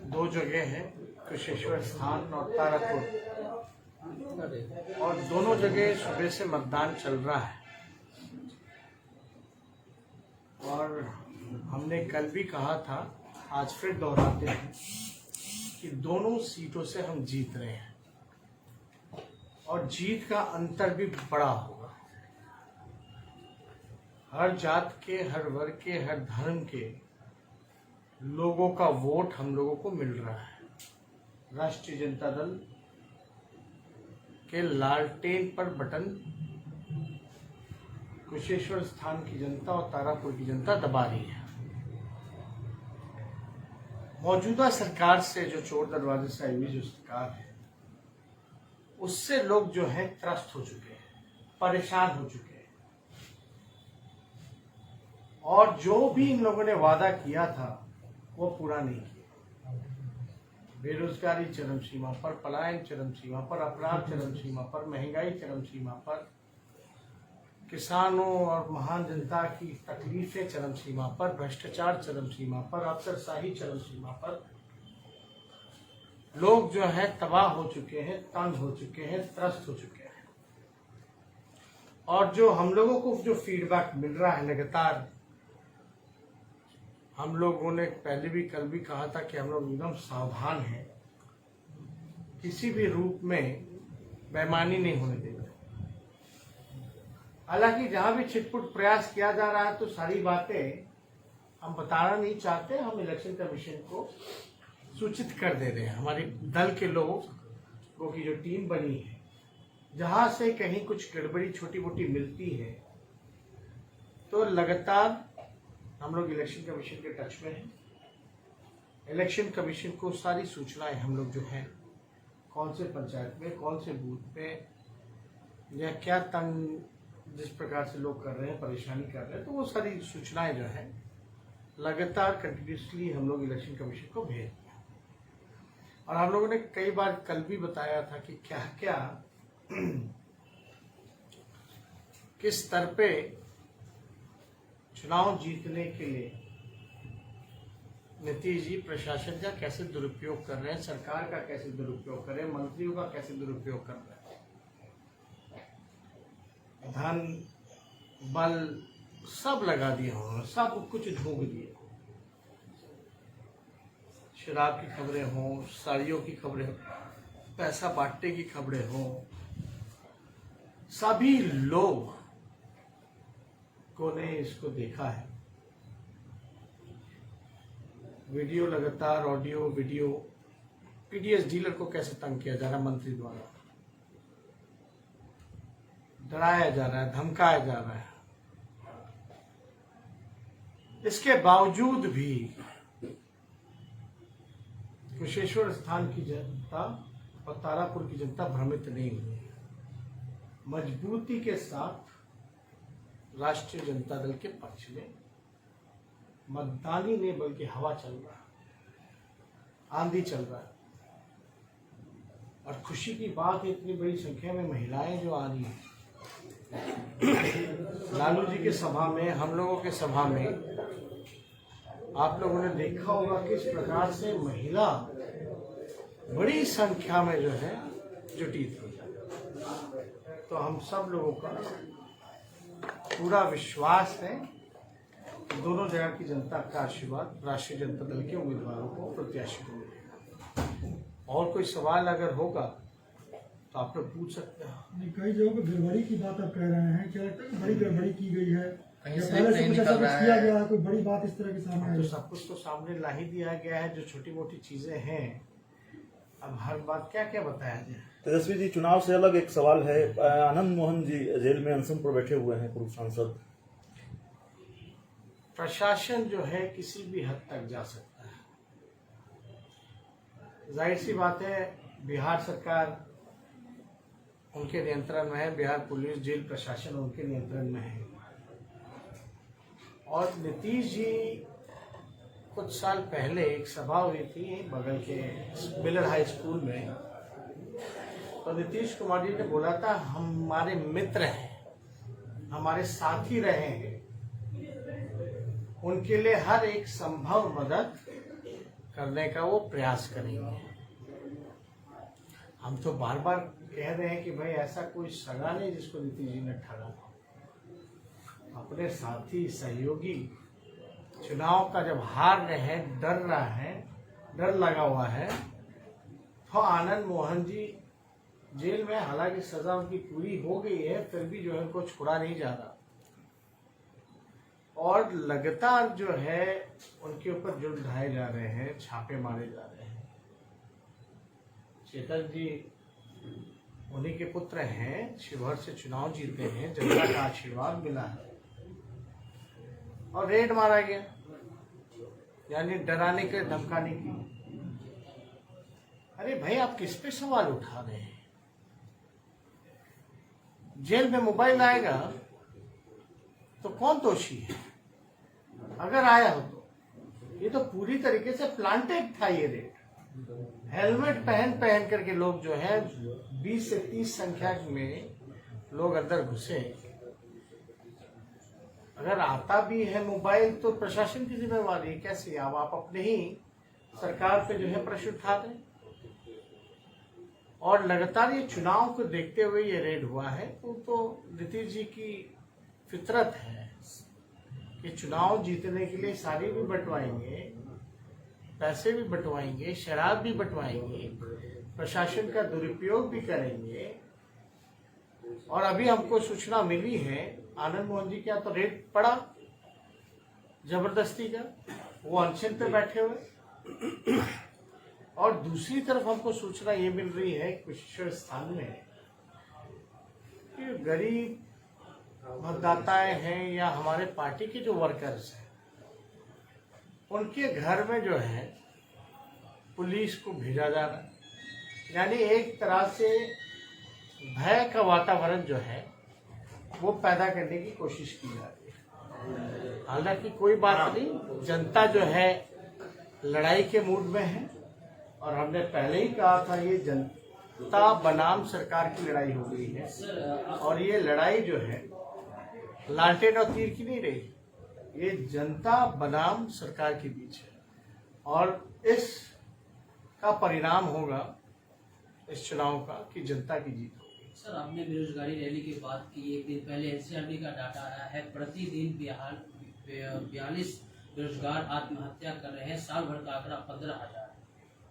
दो जगह है, कुशेश्वर स्थान और तारापुर, और दोनों जगह सुबह से मतदान चल रहा है। और हमने कल भी कहा था, आज फिर दोहराते हैं कि दोनों सीटों से हम जीत रहे हैं और जीत का अंतर भी बड़ा होगा। हर जात के, हर वर्ग के, हर धर्म के लोगों का वोट हम लोगों को मिल रहा है। राष्ट्रीय जनता दल के लालटेन पर बटन कुशेश्वर स्थान की जनता और तारापुर की जनता दबा रही है। मौजूदा सरकार से, जो चोर दरवाजे से आई हुई जो सरकार है, उससे लोग जो है त्रस्त हो चुके हैं, परेशान हो चुके हैं। और जो भी इन लोगों ने वादा किया था वो पूरा नहीं किया। बेरोजगारी चरम सीमा पर, पलायन चरम सीमा पर, अपराध चरम सीमा पर, महंगाई चरम सीमा पर, किसानों और महान जनता की तकलीफें चरम सीमा पर, भ्रष्टाचार चरम सीमा पर, अफसरशाही चरम सीमा पर। लोग जो है तबाह हो चुके हैं, तंग हो चुके हैं, त्रस्त हो चुके हैं। और जो हम लोगों को जो फीडबैक मिल रहा है लगातार, हम लोगों ने पहले भी कल भी कहा था कि हम लोग एकदम सावधान हैं, किसी भी रूप में बेईमानी नहीं होने देंगे। हालांकि जहां भी छिटपुट प्रयास किया जा रहा है तो सारी बातें हम बताना नहीं चाहते, हम इलेक्शन कमीशन को सूचित कर दे रहे हैं। हमारे दल के लोगों की जो टीम बनी है, जहां से कहीं कुछ गड़बड़ी छोटी मोटी मिलती है तो लगातार हम लोग इलेक्शन कमीशन के टच में हैं। इलेक्शन कमीशन को सारी सूचनाएं हम लोग जो हैं, कौन से पंचायत में, कौन से बूथ पे, या क्या तंग जिस प्रकार से लोग कर रहे हैं, परेशानी कर रहे हैं, तो वो सारी सूचनाएं जो हैं लगातार कंटिन्यूसली हम लोग इलेक्शन कमीशन को भेज रहे हैं। और हम लोगों ने कई बार कल भी बताया था कि क्या क्या किस स्तर पे चुनाव जीतने के लिए नीतीश जी प्रशासन का कैसे दुरुपयोग कर रहे हैं, सरकार का कैसे दुरुपयोग कर रहे हैं, मंत्रियों का कैसे दुरुपयोग कर रहे हैं। धन बल सब लगा दिया उन्होंने, सब कुछ झोंक दिए। शराब की खबरें हों, साड़ियों की खबरें हों, पैसा बांटने की खबरें हों, सभी लोग को ने इसको देखा है। वीडियो लगातार, ऑडियो वीडियो, पीडीएस डीलर को कैसे तंग किया जा रहा है मंत्री द्वारा, डराया जा रहा है, धमकाया जा रहा है। इसके बावजूद भी कुशेश्वर स्थान की जनता और तारापुर की जनता भ्रमित नहीं हुई। मजबूती के साथ राष्ट्रीय जनता दल के पक्ष में मतदानी ने, बल्कि हवा चल रहा है, आंधी चल रहा है। और खुशी की बात है, इतनी बड़ी संख्या में महिलाएं जो आ रही हैं। लालू जी के सभा में, हम लोगों के सभा में आप लोगों ने देखा होगा किस प्रकार से महिला बड़ी संख्या में जो है जुटी थी। तो हम सब लोगों का पूरा विश्वास है कि दोनों जगह की जनता का आशीर्वाद राष्ट्रीय जनता दल के उम्मीदवारों को, प्रत्याशी को मिलेगा। और कोई सवाल अगर होगा तो आप लोग पूछ सकते हैं। कई जगहों पर गड़बड़ी की बात आप कह रहे हैं, क्या बड़ी गड़बड़ी की गई है, कहीं से पहले से कुछ ऐसा कुछ किया गया है, कोई बड़ी बात इस तरह के सामने आई? तो सब कुछ तो सामने ला ही दिया गया है। जो छोटी मोटी चीजें हैं, अब हर बात क्या क्या बताया जाए। तेजस्वी जी, चुनाव से अलग एक सवाल है। आनंद मोहन जी जेल में अनशन पर बैठे हुए हैं, पूर्व सांसद। प्रशासन जो है किसी भी हद तक जा सकता है। जाहिर सी बात है, बिहार सरकार उनके नियंत्रण में है, बिहार पुलिस, जेल प्रशासन उनके नियंत्रण में है। और नीतीश जी कुछ साल पहले एक सभा हुई थी बगल के मिलर हाई स्कूल में, तो नीतीश कुमार जी ने बोला था हमारे मित्र हैं, हमारे साथी रहे हैं, उनके लिए हर एक संभव मदद करने का वो प्रयास करेंगे। हम तो बार बार कह रहे हैं कि भाई ऐसा कोई सगा नहीं जिसको नीतीश जी ने ठगा। अपने साथी सहयोगी चुनाव का जब हार रहे हैं, डर रहा है, डर लगा हुआ है, तो आनंद मोहन जी जेल में, हालांकि सजा उनकी पूरी हो गई है, फिर भी जो है उनको छोड़ा नहीं जा रहा और लगातार जो है उनके ऊपर जुर्म ढाए जा रहे हैं, छापे मारे जा रहे हैं। चेतन जी उन्हीं के पुत्र हैं, शिवहर से चुनाव जीते हैं, जनता का आशीर्वाद मिला है और रेड मारा गया, यानी डराने के धमकाने की। अरे भाई, आप किस पे सवाल उठा रहे हैं? जेल में मोबाइल आएगा तो कौन दोषी है? अगर आया हो तो ये तो पूरी तरीके से प्लांटेड था ये रेड। हेलमेट पहन करके लोग जो है 20 से 30 संख्या में लोग अंदर घुसे। अगर आता भी है मोबाइल तो प्रशासन की जिम्मेवारी है। कैसे आप अपने ही सरकार पे जो है प्रश्न उठा रहे हैं? और लगातार ये चुनाव को देखते हुए ये रेड हुआ है। तो नीतीश जी की फितरत है कि चुनाव जीतने के लिए सारी भी बंटवाएंगे, पैसे भी बंटवाएंगे, शराब भी बंटवाएंगे, प्रशासन का दुरुपयोग भी करेंगे। और अभी हमको सूचना मिली है आनंद मोहन जी क्या तो रेड पड़ा जबरदस्ती का, वो अनशन पे बैठे हुए। और दूसरी तरफ हमको सूचना ये मिल रही है विशेष स्थान में कि गरीब मतदाताएं हैं या हमारे पार्टी के जो वर्कर्स हैं, उनके घर में जो है पुलिस को भेजा जा रहा है। यानी एक तरह से भय का वातावरण जो है वो पैदा करने की कोशिश की जा रही है। हालांकि कोई बात नहीं, जनता जो है लड़ाई के मूड में है और हमने पहले ही कहा था ये जनता बनाम सरकार की लड़ाई हो गई है। और ये लड़ाई जो है लालटेन और तीर की नहीं रही, ये जनता बनाम सरकार के बीच है और इस का परिणाम होगा इस चुनाव का कि जनता की जीत होगी। सर, आपने बेरोजगारी रैली की बात की। एक दिन पहले एनसीआरबी का डाटा आया है, प्रतिदिन 42 बेरोजगार आत्महत्या कर रहे हैं। साल भर का आंकड़ा 15,000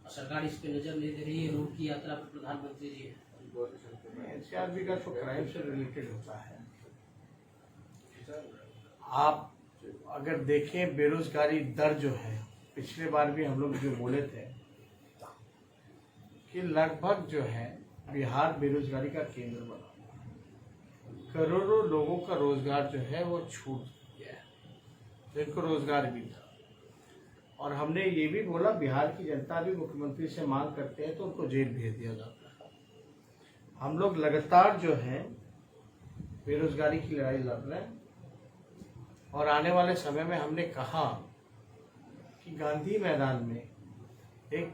और सरकार इस पे नजर नहीं दे रही है। रोड की यात्रा पर प्रधानमंत्री जी है। एनसीआरबी का तो क्राइम से रिलेटेड होता है। आप अगर देखें बेरोजगारी दर जो है, पिछले बार भी हम लोग जो बोले थे कि लगभग जो है बिहार बेरोजगारी का केंद्र बना, करोड़ों लोगों का रोजगार जो है वो छूट गया है, जिनको रोजगार भी था। और हमने ये भी बोला बिहार की जनता भी मुख्यमंत्री से मांग करते हैं तो उनको जेल भेज दिया जाता है। हम लोग लगातार जो है बेरोजगारी की लड़ाई लड़ रहे हैं और आने वाले समय में हमने कहा कि गांधी मैदान में 1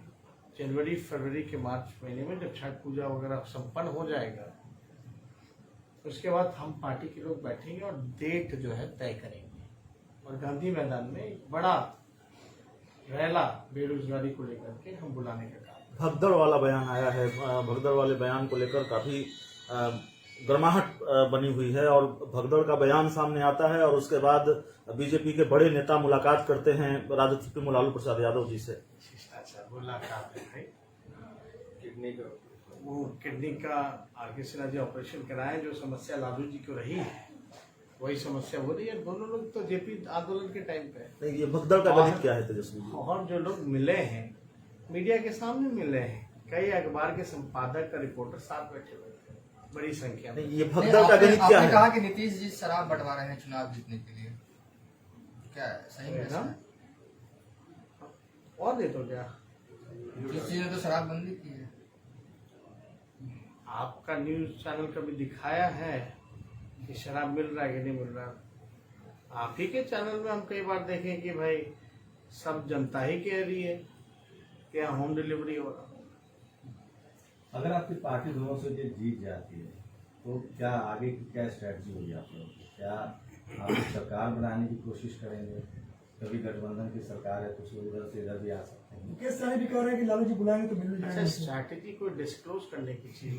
जनवरी फरवरी के मार्च महीने में जब छठ पूजा वगैरह संपन्न हो जाएगा उसके बाद हम पार्टी के लोग बैठेंगे और डेट जो है तय करेंगे और गांधी मैदान में एक बड़ा रैला बेरोजगारी को लेकर के हम बुलाने का काम। भगदड़ वाला बयान आया है, भगदड़ वाले बयान को लेकर काफी गर्माहट बनी हुई है और भगदड़ का बयान सामने आता है और उसके बाद बीजेपी के बड़े नेता मुलाकात करते हैं राजद सुप्रीमो लालू प्रसाद यादव जी से। शिष्टाचार मुलाकात है भाई, किडनी का आगे सिन्हा जी ऑपरेशन कराए, जो समस्या लालू जी को रही है वही समस्या हो रही है। दोनों लोग तो जेपी आंदोलन के टाइम पे नहीं, ये भगदड़ का गणित क्या है तेजस्वी जी? और जो लोग मिले हैं मीडिया के सामने मिले हैं, कई अखबार के संपादक रिपोर्टर साथ बैठे हुए थे बड़ी संख्या में। ये भगदड़ का गणित क्या है? कहा कि नीतीश जी शराब बंटवा रहे हैं चुनाव जीतने के लिए, क्या सही है? और दे तो क्या, नीतीश जी ने तो शराबबंदी की है। आपका न्यूज चैनल कभी दिखाया है कि शराब मिल रहा है कि नहीं मिल रहा? आप ही के चैनल में हम कई बार देखें कि भाई सब जनता ही कह रही है कि यहाँ होम डिलीवरी हो रहा। अगर आपकी पार्टी दोनों से जीत जाती है तो क्या आगे की क्या स्ट्रेटजी होगी आप लोगों की? क्या आप सरकार बनाने की कोशिश करेंगे कभी गठबंधन की सरकार है, कुछ लोग इधर से इधर भी आ सकते हैं। मुकेश सहनी भी कह रहे हैं कि लालू जी बुलाएंगे तो मिलने अच्छा, जाएंगे। स्ट्रैटेजी को डिस्क्लोज करने की चीज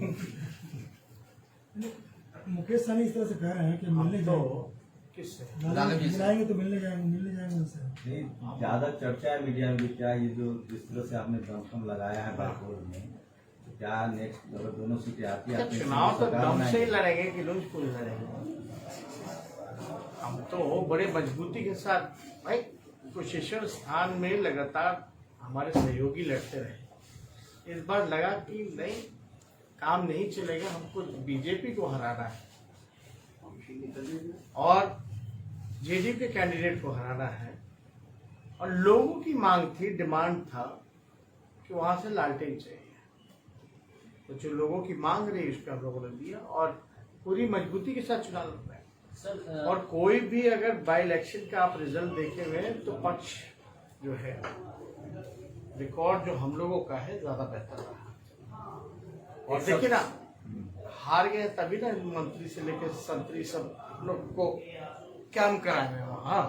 मुकेश सहनी इस तरह से कह रहे हैं कि मिलने तो जाएंगे, किससे? लालू जी बुलाएंगे तो मिलने जाएंगे उनसे। नहीं, ज्यादा चर्चा है मीडिया में भी, क्या ये जो जिस तरह से आपने दमखम लगाया है बागपुर में, तो क्या नेक्स्ट अगर दोनों सीटें आती है, चुनाव तो दम से ही लड़ेंगे कि लूज पुल लड़ेंगे। हम तो बड़े मजबूती के साथ भाई कुशेश्वर स्थान में लगातार हमारे सहयोगी लड़ते रहे। इस बार लगा कि नहीं, काम नहीं चलेगा, हमको बीजेपी को हराना है और जेडीयू के कैंडिडेट को हराना है। और लोगों की मांग थी, डिमांड था कि वहां से लालटेन चाहिए। तो जो लोगों की मांग रही उस पर हम लोगों ने दिया और पूरी मजबूती के साथ चुनाव लड़ रहे हैं। सर और कोई भी अगर बाई इलेक्शन का आप रिजल्ट देखे हुए तो पक्ष जो है रिकॉर्ड जो हम लोगों का है ज्यादा बेहतर रहा। और देखिए ना, हार गए तभी ना मंत्री से लेकर संतरी सब लोग को काम कराए हैं वहाँ।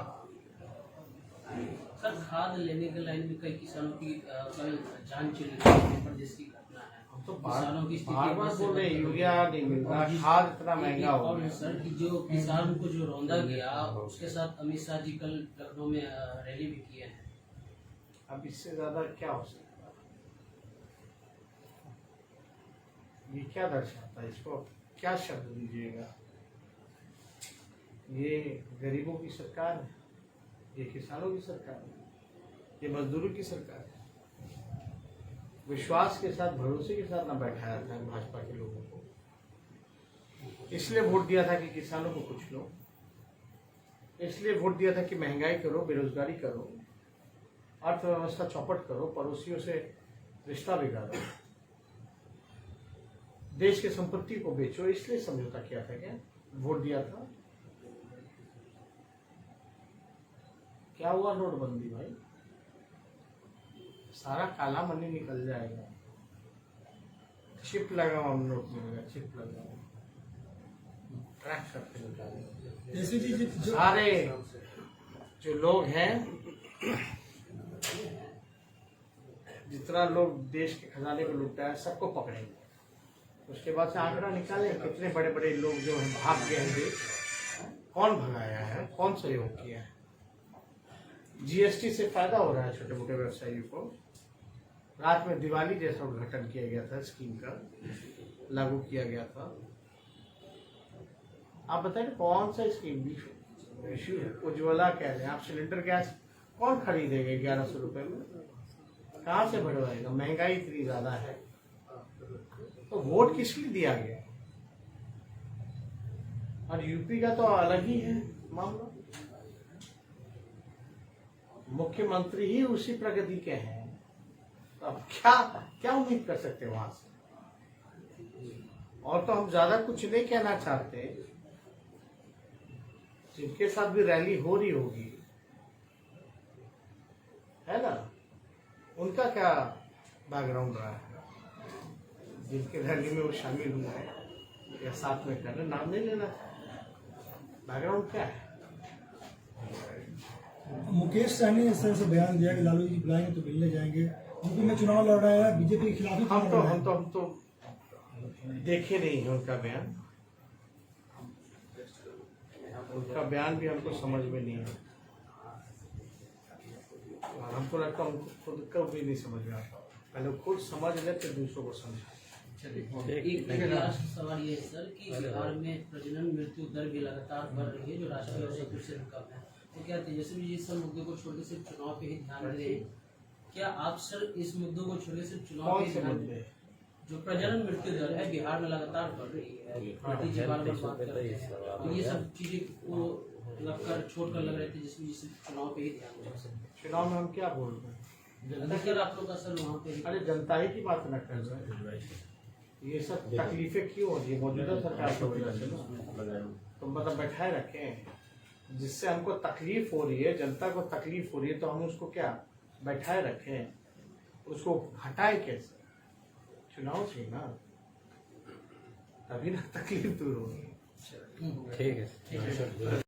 सर खाद लेने के लाइन में कई किसानों की कल जान चली गई पर जिसकी घटना है, हम तो किसानों की स्थिति बार बहुत बोल रहे से यूरिया नहीं मिल रहा, खाद इतना महंगा हो और गया। सर कि जो किसान को जो रौंदा गया, उसके साथ अमित शाह जी कल लखनऊ में रैली भी किए हैं। अब इससे ज्यादा क्या हो सकता है? ये क्या दर्शाता है? इसको क्या शब्द दीजिएगा? ये गरीबों की सरकार है, ये किसानों की सरकार है, ये मजदूरों की सरकार है। विश्वास के साथ, भरोसे के साथ ना बैठाया था भाजपा के लोगों को, इसलिए वोट दिया था कि किसानों को कुछ लो, इसलिए वोट दिया था कि महंगाई करो, बेरोजगारी करो, अर्थव्यवस्था चौपट करो, पड़ोसियों से रिश्ता बिगाड़ो, देश की संपत्ति को बेचो, इसलिए समझौता किया था। क्या वोट दिया था? क्या हुआ नोटबंदी भाई? सारा काला मनी निकल जाएगा। चिप लगाओ, हम नोट में चिप लगाओ, ट्रैक करके निकालेंगे। जैसे जी जो सारे जो लोग हैं, जितना लोग देश के खजाने को लुटा है, सबको पकड़ेंगे। उसके बाद से आंकड़ा निकालें कितने बड़े बड़े लोग जो हैं भाग गए हैं देश, कौन भगाया है, कौन सहयोग किया है। जीएसटी से फायदा हो रहा है छोटे मोटे व्यवसायियों को। रात में दिवाली जैसा उद्घाटन किया गया था, स्कीम का लागू किया गया था। आप बताइए कौन सा स्कीम इश्यू है? उज्ज्वला कह रहे हैं आप, सिलेंडर गैस कौन खरीदेगा 1100 रुपए में? कहाँ से भरवाएगा? महंगाई इतनी ज्यादा है। तो वोट किस लिए दिया गया? और यूपी का तो अलग ही है मामला, मुख्यमंत्री ही उसी प्रगति के हैं। तो अब क्या उम्मीद कर सकते हैं वहां से? और तो हम ज्यादा कुछ नहीं कहना चाहते। जिनके साथ भी रैली हो रही होगी, है ना, उनका क्या बैकग्राउंड रहा है? जिनके रैली में वो शामिल हुए हैं या साथ में कर रहे, नाम नहीं लेना, बैकग्राउंड क्या है? मुकेश सहनी ने इस तरह से बयान दिया कि लालू जी बुलाएंगे तो मिलने जाएंगे, यूपी में चुनाव लड़ रहे हैं, बीजेपी के खिलाफ ही चुनाव लड़ रहे हैं। हम तो देखे नहीं है उनका बयान। उनका बयान भी हमको समझ में नहीं है और हमको लगता है उनको खुद को भी नहीं समझ में आता। पहले खुद समझ ले फिर दूसरों को समझा। एक लास्ट सवाल ये है सर कि बिहार में प्रजनन मृत्यु दर भी लगातार बढ़ रही है, जो राष्ट्रीय औसत से कम है। तो क्या तेजस्वी जी इस मुद्दे को छोड़ के सिर्फ चुनाव पे ही ध्यान दे रहे हैं? क्या आप सर इस मुद्दों को छोड़ के सिर्फ चुनाव पे कौन ही से ध्यान मुद्दे? जो प्रजनन मृत्यु दर है बिहार में लगातार बढ़ रही है, मोदी जी बार बार बात करते हैं, तो ये सब चीजें को लगकर छोड़कर लग रहे थे जिसमें सिर्फ चुनाव पे ही ध्यान दें। चुनाव में हम क्या बोल रहे हैं? जनता अधिकतर आप लोग का सर वहाँ पे अरे जनता ही की बात न कर रहे हैं। ये सब तकलीफें क्यों हो रही है? मौजूदा सरकार की वजह से ना। तो मतलब बैठाए रखें, जिससे हमको तकलीफ हो रही है, जनता को तकलीफ हो रही है, तो हम उसको क्या बैठाए रखें? उसको हटाए कैसे? चुनाव से ना, तभी ना तकलीफ दूर होगी। ठीक है।